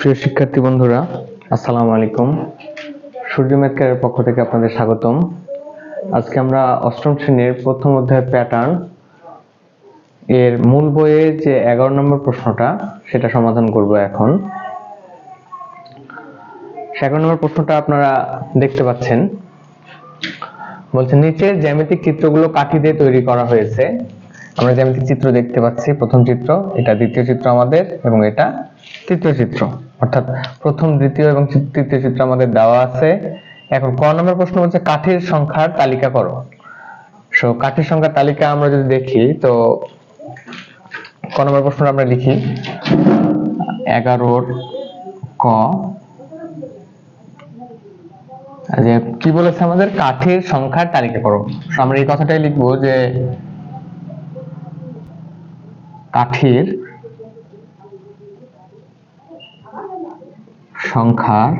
প্রিয় শিক্ষার্থী বন্ধুরা, আসসালামু আলাইকুম। সূর্য ম্যাথ ক্যারিয়ার পক্ষ থেকে আপনাদের স্বাগতম। আজকে আমরা অষ্টম শ্রেণীর প্রথম অধ্যায় প্যাটার্ন এর মূল বইয়ের যে 11 নম্বর প্রশ্নটা সেটা সমাধান করব। এখন 11 নম্বর প্রশ্নটা আপনারা দেখতে পাচ্ছেন। বলছে নিচের জ্যামিতিক চিত্রগুলো কাঠি দিয়ে তৈরি করা হয়েছে। আমরা জ্যামিতিক চিত্র দেখতে পাচ্ছি। প্রথম চিত্র, এটা দ্বিতীয় চিত্র আমাদের, এবং এটা তৃতীয় চিত্র। অর্থাৎ প্রথম, দ্বিতীয় এবং তৃতীয় চিত্র আমাদের দেওয়া আছে। এখন ক নম্বর প্রশ্ন বলছে কাঠির সংখ্যার তালিকা করো। সো কাঠির সংখ্যার তালিকা আমরা যদি দেখি, তো ক নম্বর প্রশ্ন আমরা লিখি 11 ক, যে কি বলেছে আমাদের, কাঠির সংখ্যার তালিকা করো। আমরা এই কথাটাই লিখবো যে কাঠির সংখ্যার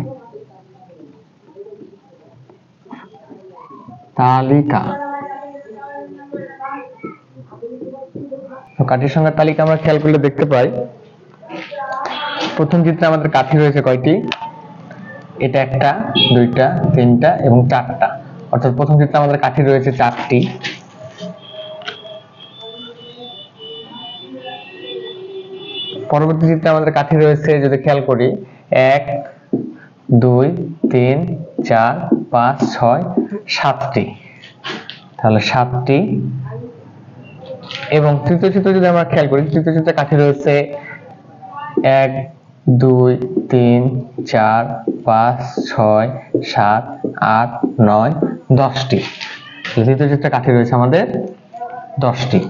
তালিকা। কাঠির সংখ্যার তালিকা আমরা খেয়াল করলে দেখতে পাই, প্রথম চিত্রে আমাদের কাঠি রয়েছে কয়টি? এটা একটা, দুইটা, তিনটা এবং চারটা। অর্থাৎ প্রথম চিত্রে আমাদের কাঠি রয়েছে 4টি। পরবর্তী চিত্রে আমাদের কাঠি রয়েছে, যদি খেয়াল করি, 1 2 3 4 5 6 7টি। তাহলে 7টি। এবং তৃতীয় চিত্র যদি আমরা খেয়াল করি, তৃতীয় চিত্রে কাঠি রয়েছে 1 2 3 4 5 6 7 8 9 10টি। তৃতীয় চিত্রে কাঠি রয়েছে আমাদের 10টি।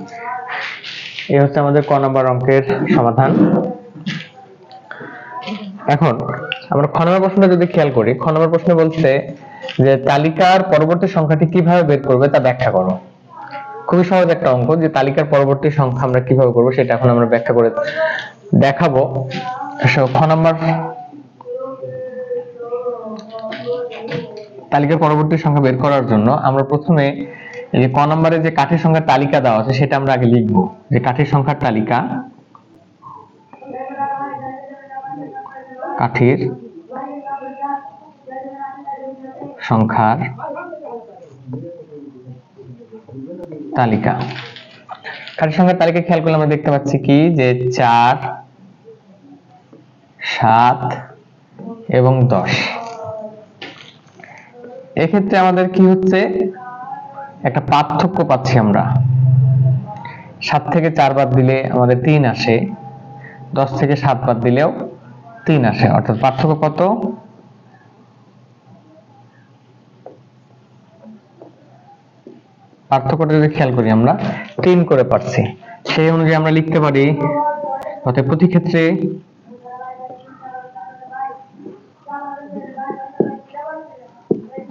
এই হচ্ছে আমাদের ক নম্বর অঙ্কের সমাধান। এখন আমরা খ নম্বর প্রশ্নটা যদি খেয়াল করি, খ নম্বর প্রশ্নে বলছে যে তালিকার পরবর্তী সংখ্যাটি কিভাবে বের করবে তা ব্যাখ্যা করো। খুবই সহজ একটা অঙ্ক, যে তালিকার পরবর্তী সংখ্যা আমরা কিভাবে করব সেটা এখন আমরা ব্যাখ্যা করে দেখাবো। খ নম্বর তালিকার পরবর্তী সংখ্যা বের করার জন্য আমরা প্রথমে এই যে ক নম্বরে যে কাঠির সংখ্যার তালিকা দেওয়া আছে সেটা আমরা আগে লিখব, যে কাঠির সংখ্যার তালিকা, কাঠির সংখ্যার তালিকা। কাঠির সংখ্যার তালিকা খেয়াল করলে আমরা দেখতে পাচ্ছি কি, যে 4 7 এবং 10। এক্ষেত্রে আমাদের কি হচ্ছে, একটা পার্থক্য পাচ্ছি আমরা। 7 থেকে 4 বাদ দিলে আমাদের 3 আসে, 10 থেকে 7 বাদ দিলেও 3 আসে। অর্থাৎ পার্থক্য কত? পার্থক্যটা যদি খেয়াল করি আমরা 3 করে পাচ্ছি। সেই অনুযায়ী আমরা লিখতে পারি, অর্থাৎ প্রতি ক্ষেত্রে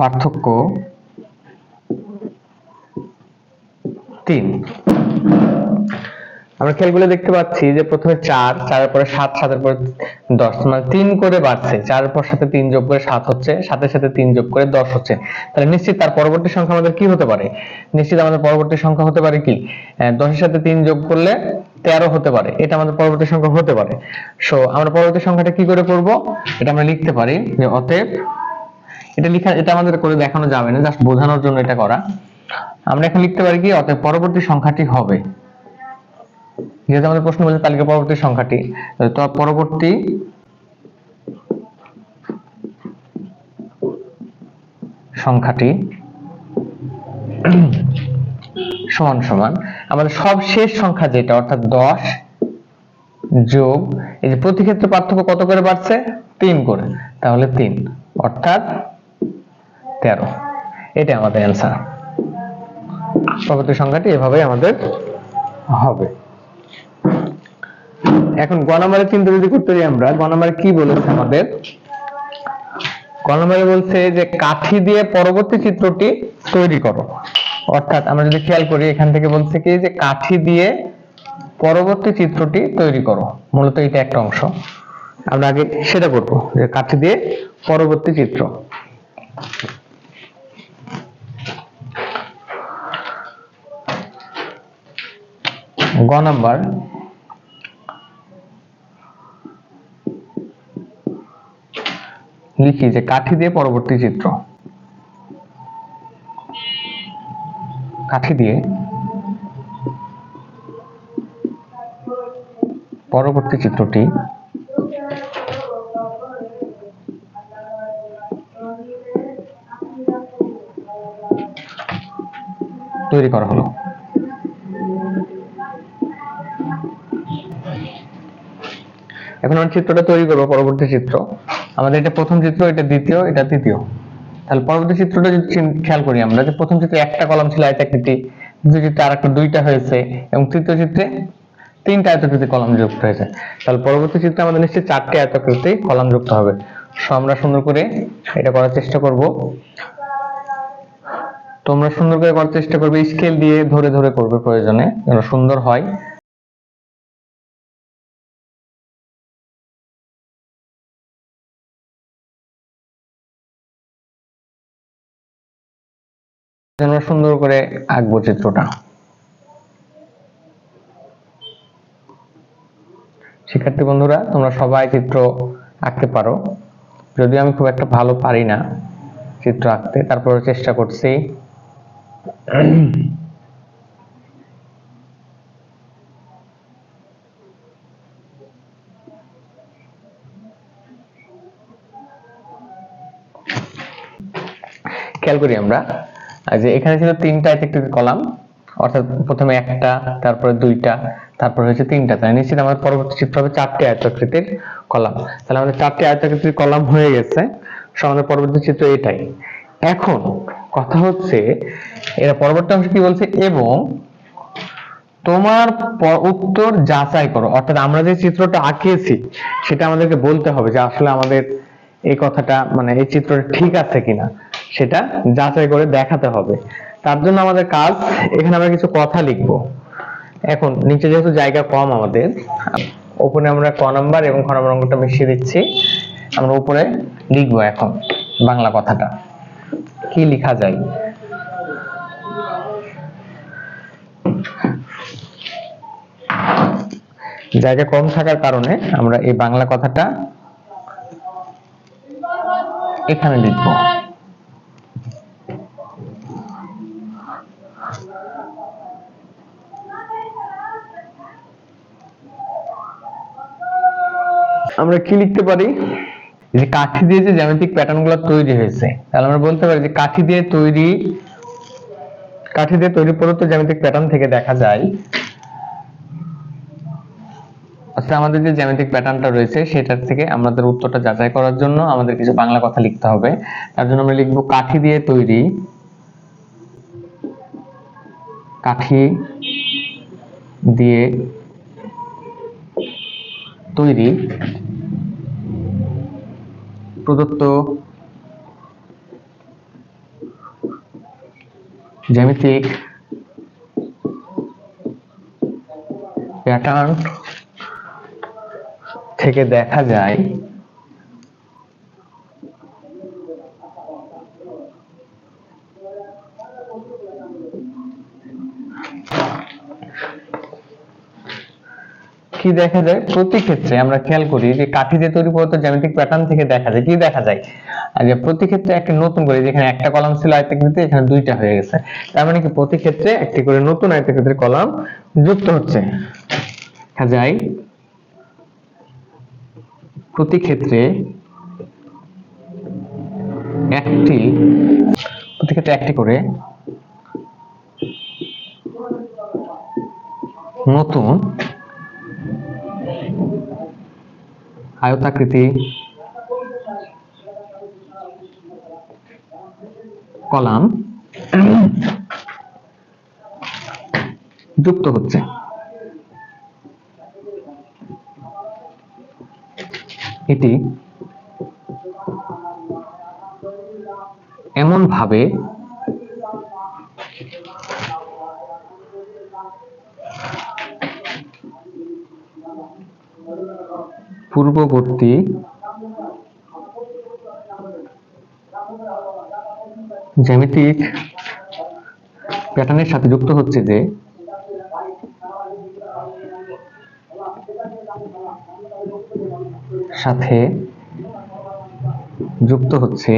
পার্থক্য 3। আমরা খেয়াল করে দেখতে পাচ্ছি যে প্রথমে 4, 4 এর পরে 7, 7 এর পরে 10, মানে 3 করে বাড়ছে। 4 এর পর সাথে 3 যোগ করে 7 হচ্ছে, 7 এর সাথে 3 যোগ করে 10 হচ্ছে। তাহলে নিশ্চিত তার পরবর্তী সংখ্যা আমাদের কি হতে পারে? নিশ্চিত আমাদের পরবর্তী সংখ্যা হতে পারে কি, 10 এর সাথে 3 যোগ করলে 13 হতে পারে। এটা আমাদের পরবর্তী সংখ্যা হতে পারে। সো আমরা পরবর্তী সংখ্যাটা কি করে করব, এটা আমরা লিখতে পারি যে অতএব, এটা আমাদের করে দেখানো যাবে না, জাস্ট বোঝানোর জন্য এটা করা। আমরা এখন লিখতে পারি কি, অতএব পরবর্তী সংখ্যাটি হবে, যেহেতু আমাদের প্রশ্ন বলছে তালিকা পরবর্তী সংখ্যাটি, তো পরবর্তী সংখ্যাটি সমান সমান আমাদের সবশেষ সংখ্যা যেটা, অর্থাৎ 10 যোগ, এই যে প্রতি ক্ষেত্রে পার্থক্য কত করে বাড়ছে? 3 করে। তাহলে 3 অর্থাৎ 13। এটা আমাদের অ্যান্সার। পরবর্তী সংখ্যাটি এভাবে আমাদের হবে। এখন গ নম্বরের চিন্তা যদি করতে যাই আমরা, গ নম্বরে কি বলেছে আমাদের? গ নম্বরে বলছে যে কাঠি দিয়ে পরবর্তী চিত্রটি তৈরি করো। অর্থাৎ আমরা যদি খেয়াল করি, এখান থেকে বলছে কি, যে কাঠি দিয়ে পরবর্তী চিত্রটি তৈরি করো। মূলত এটা একটা অংশ, আমরা আগে সেটা করবো, যে কাঠি দিয়ে পরবর্তী চিত্র। গ নম্বর লিখি যে কাঠি দিয়ে পরবর্তী চিত্র, কাঠি দিয়ে পরবর্তী চিত্রটি তৈরি করা হলো। এখন আমরা চিত্রটা তৈরি করব, পরবর্তী চিত্র। আমাদের এটা প্রথম চিত্র, এটা দ্বিতীয়, এটা তৃতীয়। তাহলে পরবর্তী চিত্রটা যদি খেয়াল করি আমরা, যে প্রথম চিত্রে একটা কলাম ছিল আয়তাকৃতি, দ্বিতীয় চিত্রে আরেকটা দুইটা হয়েছে, এবং তৃতীয় চিত্রে তিনটা আয়তাকৃতি কলাম যুক্ত হয়েছে। তাহলে পরবর্তী চিত্রে আমাদের নিশ্চয়ই চারটি আয়তাকৃতি কলাম যুক্ত হবে। আমরা সুন্দর করে এটা করার চেষ্টা করব। তোমরা সুন্দর করে করার চেষ্টা করবে, স্কেল দিয়ে ধরে ধরে করবে প্রয়োজনে, যেন সুন্দর হয়। আমরা সুন্দর করে আঁকবো চিত্রটা। শিক্ষার্থী বন্ধুরা, তোমরা সবাই চিত্র আঁকতে পারো, যদিও আমি খুব একটা ভালো পারি না চিত্র আঁকতে, তারপরে চেষ্টা করছি। খেয়াল করি আমরা যে এখানে ছিল তিনটা আয়তাকৃতির কলাম, অর্থাৎ প্রথমে একটা, তারপরে দুইটা, তারপরে হচ্ছে তিনটা। তাই নিশ্চিত আমাদের পরবর্তী চিত্র হবে চারটি আয়তাকৃতির কলাম। তাহলে আমাদের চারটি আয়তাকৃতির কলাম হয়ে গেছে। আমাদের পরবর্তী চিত্র এটাই। এখন কথা হচ্ছে, এরা পরবর্তী অংশ কি বলছে, এবং তোমার উত্তর যাচাই করো। অর্থাৎ আমরা যে চিত্রটা আঁকিয়েছি সেটা আমাদেরকে বলতে হবে যে আসলে আমাদের এই কথাটা, মানে এই চিত্রটা ঠিক আছে কিনা, সেটা যাচাই করে দেখাতে হবে। তার জন্য আমাদের কাজ, এখানে আমরা কিছু কথা লিখবো। এখন নিচে যেহেতু জায়গা কম আমাদের, উপরে আমরা ক নাম্বার এবং খ নাম্বার অঙ্কটা মিশিয়ে দিচ্ছি। আমরা উপরে লিখবো এখন বাংলা কথাটা। কি লেখা যায়? জায়গা কম থাকার কারণে আমরা এই বাংলা কথাটা এখানে লিখব। আমরা কি লিখতে পারি? যে কাঠি দিয়ে যে জ্যামিতিক প্যাটার্নগুলো তৈরি হয়েছে, তাহলে আমরা বলতে পারি যে কাঠি দিয়ে তৈরি প্রদত্ত জ্যামিতিক প্যাটার্ন থেকে দেখা যায়, আচ্ছা আমাদের যে জ্যামিতিক প্যাটার্নটা রয়েছে সেটার থেকে আমাদের উত্তরটা যাচাই করার জন্য আমাদের কিছু বাংলা কথা লিখতে হবে। তার জন্য আমরা লিখব কাঠি দিয়ে তৈরি প্রদত্ত জ্যামিতিক প্যাটার্ন থেকে দেখা যায় কি দেখা যায়? প্রতি ক্ষেত্রে আমরা খেয়াল করি যে কাঠি দিয়ে তৈরি প্রদত্ত জ্যামিতিক প্যাটার্ন থেকে দেখা যায়, কি দেখা যায় যে প্রতি ক্ষেত্রে একটি নতুন করে, যেখানে একটা কলাম ছিল আয়তাকৃতি, এখানে দুইটা হয়ে গেছে। তার মানে কি প্রতি ক্ষেত্রে একটি করে নতুন আয়তাকৃতির কলাম যুক্ত হচ্ছে। দেখা যায় প্রতি ক্ষেত্রে একটি করে নতুন আয়তাকৃতি কলাম যুক্ত হচ্ছে। এটি এমন ভাবে পূর্ববর্তী জ্যামিতিক প্যাটার্নের সাথে যুক্ত হচ্ছে যে সাথে যুক্ত হচ্ছে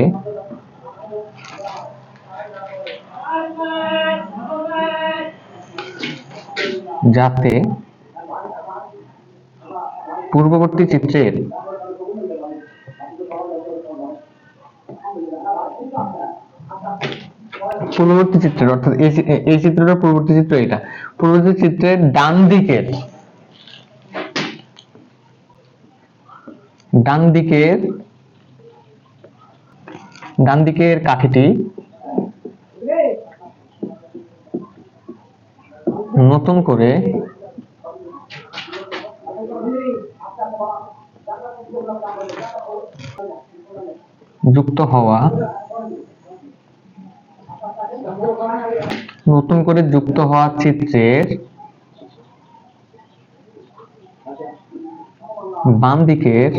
যাতে পূর্ববর্তী চিত্রের অর্থাৎ এই চিত্রটার পূর্ববর্তী চিত্র, এটা পূর্ববর্তী চিত্রের ডান দিকের কাঠিটি নতুন করে যুক্ত হওয়া চিত্রের বাম দিকের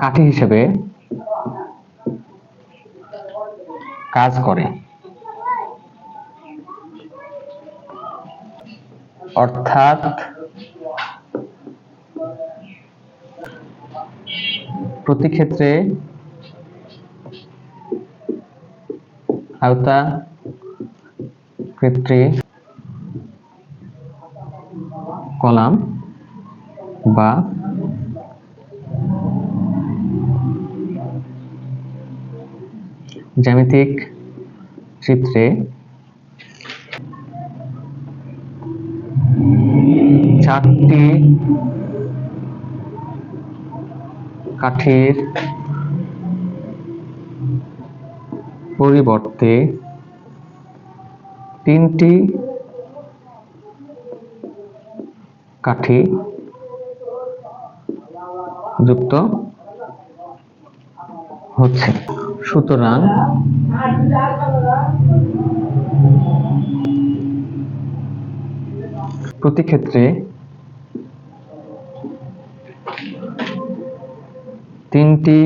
কাঠি হিসেবে কাজ করে। অর্থাৎ প্রতি ক্ষেত্রে আয়তাকৃতি কলাম বা জ্যামিতিক চিত্রে চারটি কাঠির পরিবর্তে তিনটি কাঠি যুক্ত হচ্ছে। সুতরাং প্রতি ক্ষেত্রে তিনটি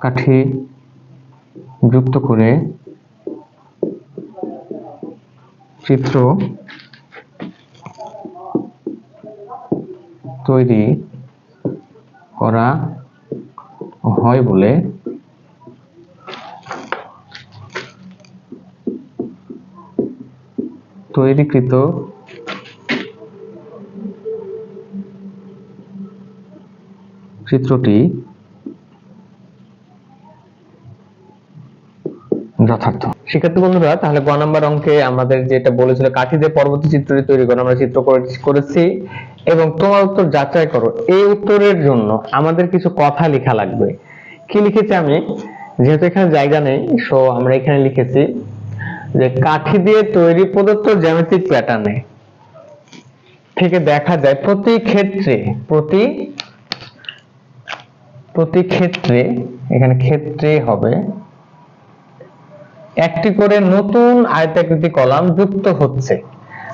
কাঠি যুক্ত করে চিত্র তৈরি করা হয় বলে তৈরিকৃত চিত্রটি যথার্থ। শিক্ষার্থী বন্ধুরা, তাহলে গ নাম্বার অঙ্কে আমাদের যেটা বলেছিল কাঠি দিয়ে পরবর্তী চিত্রটি তৈরি করো, আমরা চিত্র করেছি এবং তোমার উত্তর যাচাই করো। এই উত্তরের জন্য আমাদের কিছু কথা লেখা লাগবে। কি লিখেছি আমি, যেহেতু এখানে জায়গা নেই, সো আমরা এখানে লিখেছি যে কাঠি দিয়ে তৈরি প্রদত্ত জ্যামিতিক প্যাটার্নে থেকে দেখা যায় প্রতি ক্ষেত্রে এখানে ক্ষেত্রে হবে একটি করে নতুন আয়তাকৃতি কলাম যুক্ত হচ্ছে।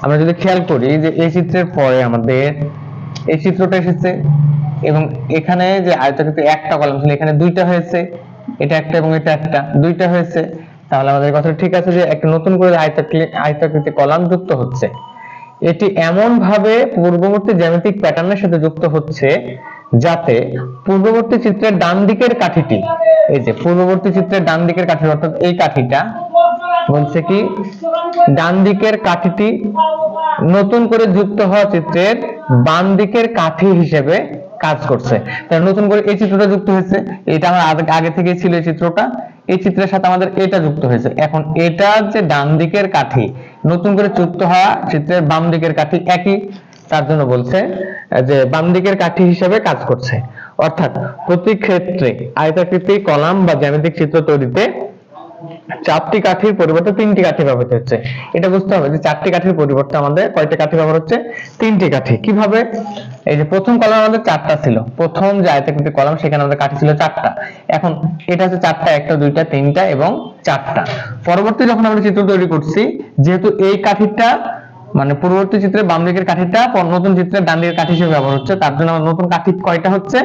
আমরা যদি খেয়াল করি যে এই চিত্রের পরে আমাদের এই চিত্রটা এসেছে এবং এখানে যে আয়তাকৃতি একটা কলাম ছিল এখানে দুইটা হয়েছে, এটা একটা এবং এটা একটা, দুইটা হয়েছে। তাহলে আমাদের কথা ঠিক আছে যে একটা নতুন করে আয়তাকৃতি কলাম যুক্ত হচ্ছে। এটি এমন ভাবে পূর্ববর্তী জ্যামিতিক প্যাটার্নের সাথে যুক্ত হচ্ছে যাতে পূর্ববর্তী চিত্রের ডান দিকের কাঠিটি, এই যে পূর্ববর্তী চিত্রের ডান দিকের কাঠি অর্থাৎ এই কাঠিটা বলছে কি ডান দিকের কাঠিটি নতুন করে যুক্ত হওয়া চিত্রের বাম দিকের কাঠি হিসেবে কাজ করছে। তাহলে নতুন করে এই চিত্রটা যুক্ত হয়েছে, এটা আমার আগে থেকে ছিল এই চিত্রটা, এই চিত্রের সাথে আমাদের এটা যুক্ত হয়েছে। এখন এটা যে ডান দিকের কাঠি নতুন করে যুক্ত হওয়া চিত্রের বাম দিকের কাঠি একই, তার জন্য বলছে যে বাম দিকের কাঠি হিসেবে কাজ করছে। অর্থাৎ প্রতি ক্ষেত্রে আয়তাকৃতি কলাম বা জ্যামিতিক চিত্র তৈরিতে চারটি কাঠির পরিবর্তে তিনটি কাঠি ব্যবহৃত হচ্ছে। এটা বুঝতে হবে যে চারটি কাঠির পরিবর্তে আমাদের কয়টা কাঠি ব্যবহার হচ্ছে, তিনটি কাঠি। কিভাবে, এই যে প্রথম কলাম আমাদের চারটা ছিল, প্রথম যে আয়তাকৃতি কলাম সেখানে আমাদের কাঠি ছিল চারটা, এখন এটা হচ্ছে চারটা, একটা দুইটা তিনটা এবং চারটা। পরবর্তী যখন আমরা চিত্র তৈরি করছি, যেহেতু এই কাঠিটা মানে পূর্ববর্তী চিত্রের বাম দিকের কাঠিটা নতুন চিত্রের ডান দিকের কাঠি হিসেবে ব্যবহার হচ্ছে, তার জন্য আমার নতুন কাঠি কয়টা হচ্ছে,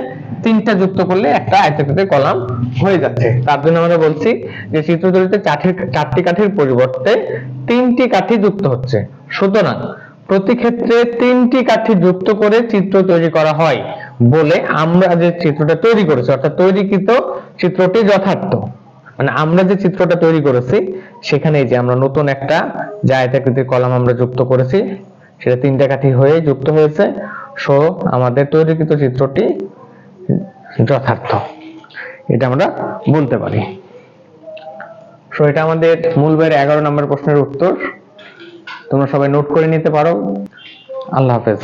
তিনটা যুক্ত করলে একটা আয়তাকৃতি কলাম হয়ে যাচ্ছে। তার জন্য আমরা বলছি যে চিত্র তৈরিতে চারটি কাঠির পরিবর্তে তিনটি কাঠি যুক্ত হচ্ছে। সুতরাং প্রতি ক্ষেত্রে 3টি কাঠি যুক্ত করে চিত্র তৈরি করা হয় বলে আমরা যে চিত্রটা তৈরি করেছি, অর্থাৎ তৈরিকৃত চিত্রটি যথার্থ। মানে আমরা যে চিত্রটা তৈরি করেছি সেখানে এই যে আমরা নতুন একটা যে আয়তাকৃতির কলাম আমরা যুক্ত করেছি সেটা 3টা কাঠি হয়ে যুক্ত হয়েছে, সো আমাদের তৈরিকৃত চিত্রটি যথার্থ, এটা আমরা বলতে পারি। সো এটা আমাদের মূল বইয়ের 11 নম্বর প্রশ্নের উত্তর। তোমরা সবাই নোট করে নিতে পারো। আল্লাহ হাফেজ।